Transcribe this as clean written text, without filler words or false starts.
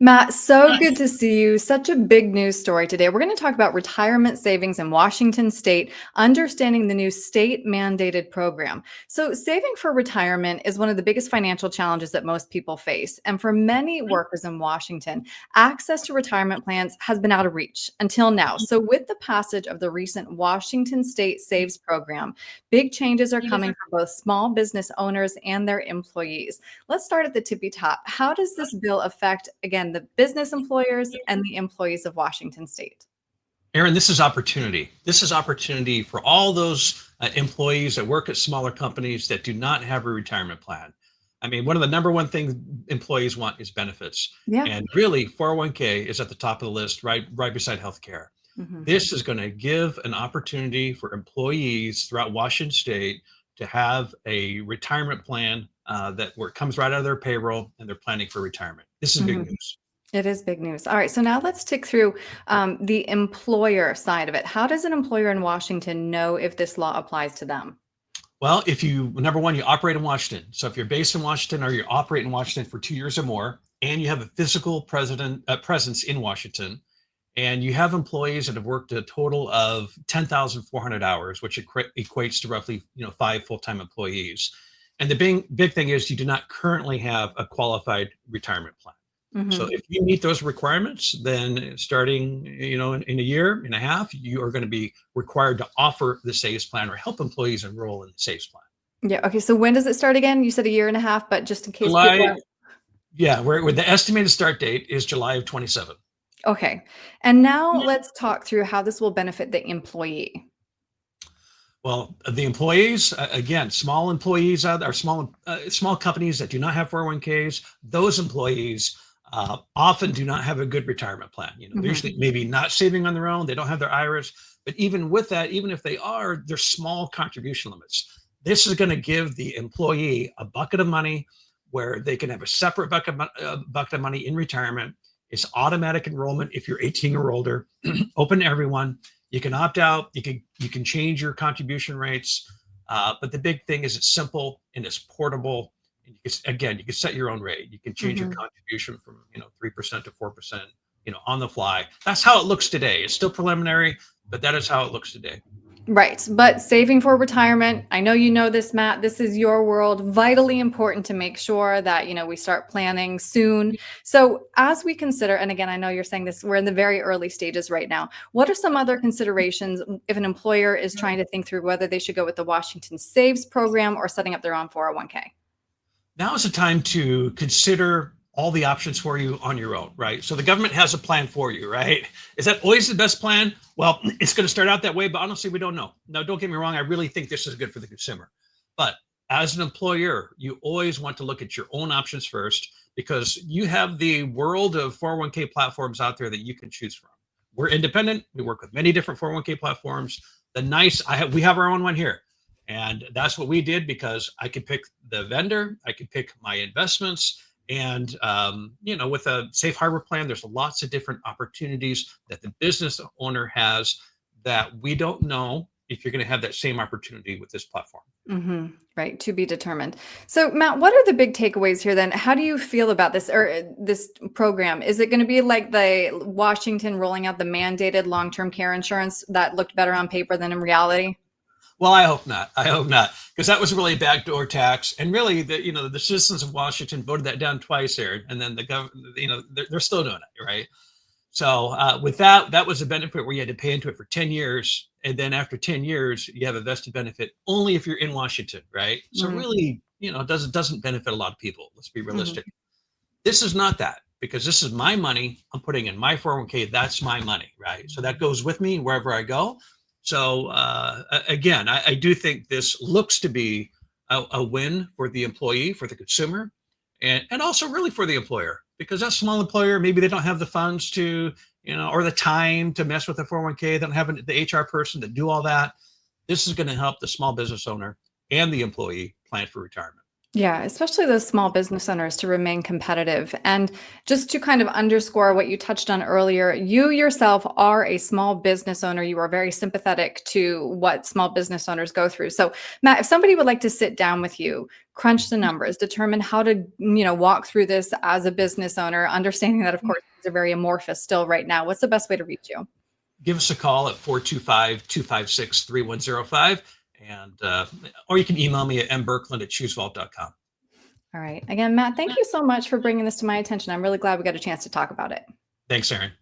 Matt, so good to see you. Such a big news story today. We're going to talk about retirement savings in Washington state, understanding the new state mandated program. So, saving for retirement is one of the biggest financial challenges that most people face. And for many workers in Washington, access to retirement plans has been out of reach until now. So, with the passage of the recent Washington State Saves program, big changes are coming for both small business owners and their employees. Let's start at the tippy top. How does this bill affect, again, the business employers and the employees of Washington state? Aaron, this is opportunity. This is opportunity for all those employees that work at smaller companies that do not have a retirement plan. I mean, one of the number one things employees want is benefits. Yeah. And really, 401k is at the top of the list, right beside healthcare. Mhm. This is going to give an opportunity for employees throughout Washington state to have a retirement plan that where it comes right out of their payroll and they're planning for retirement. This is big Mhm. news. It is big news. All right. So now let's tick through the employer side of it. How does an employer in Washington know if this law applies to them? Well, if you, number one, you operate in Washington. So if you're based in Washington or you operate in Washington for 2 years or more, and you have a physical presence in Washington, and you have employees that have worked a total of 10,400 hours, which equates to roughly 5 full-time employees. And the big thing is you do not currently have a qualified retirement plan. So Mhm. if you meet those requirements, then starting, in a year and a half, you are going to be required to offer the SAVES plan or help employees enroll in the SAVES plan. Yeah. Okay. So when does it start again? You said a year and a half, but just in case people July, are. yeah, where the estimated start date is July of 27. Okay. And now let's talk through how this will benefit the employee. Well, the employees, again, small employees out there, small companies that do not have 401ks, those employees often do not have a good retirement plan. They're Mhm. usually maybe not saving on their own. They don't have their IRAs. But even with that, even if they are, there's small contribution limits. This is going to give the employee a bucket of money where they can have a separate bucket of money in retirement. It's automatic enrollment if you're 18 or older, open to everyone. You can opt out. You can change your contribution rates, but the big thing is it's simple and it's portable. And you can set your own rate. You can change your Mhm. contribution from 3% to 4%, on the fly. That's how it looks today. It's still preliminary, but that is how it looks today. Right. But saving for retirement, I know you know this, Matt. This is your world. Vitally important to make sure that, we start planning soon. So, as we consider, and again, I know you're saying this, we're in the very early stages right now. What are some other considerations if an employer is trying to think through whether they should go with the Washington Saves program or setting up their own 401k? Now is the time to consider all the options for you on your own, right? So the government has a plan for you, right? Is that always the best plan? Well, it's going to start out that way, but honestly, we don't know. Now, don't get me wrong. I really think this is good for the consumer. But as an employer, you always want to look at your own options first because you have the world of 401k platforms out there that you can choose from. We're independent. We work with many different 401k platforms. We have our own one here. And that's what we did because I could pick the vendor, I could pick my investments. And, with a safe harbor plan, there's lots of different opportunities that the business owner has that we don't know if you're going to have that same opportunity with this platform. Right, to be determined. So, Matt, what are the big takeaways here then? How do you feel about this or this program? Is it going to be like the Washington rolling out the mandated long-term care insurance that looked better on paper than in reality? Well, I hope not. I hope not, because that was really a backdoor tax, and really, the citizens of Washington voted that down twice here, and then the government, they're still doing it, right? So with that was a benefit where you had to pay into it for 10 years. And then after 10 years, you have a vested benefit only if you're in Washington, right? So Mhm, really, it doesn't benefit a lot of people. Let's be mhm, realistic. This is not that because this is my money. I'm putting in my 401k. That's my money, right? So that goes with me wherever I go. So again, I do think this looks to be a win for the employee, for the consumer, and also really for the employer because that small employer, maybe they don't have the funds to, or the time to mess with the 401k. They don't have the HR person to do all that. This is going to help the small business owner and the employee plan for retirement. Yeah, especially those small business owners to remain competitive. And just to kind of underscore what you touched on earlier, you yourself are a small business owner. You are very sympathetic to what small business owners go through. So, Matt, if somebody would like to sit down with you, crunch the numbers, determine how to, walk through this as a business owner, understanding that, of course, these are very amorphous still right now, what's the best way to reach you? Give us a call at 425-256-3105. And or you can email me at mberkland@choosevault.com. All right. Again, Matt, thank you so much for bringing this to my attention. I'm really glad we got a chance to talk about it. Thanks, Aaron.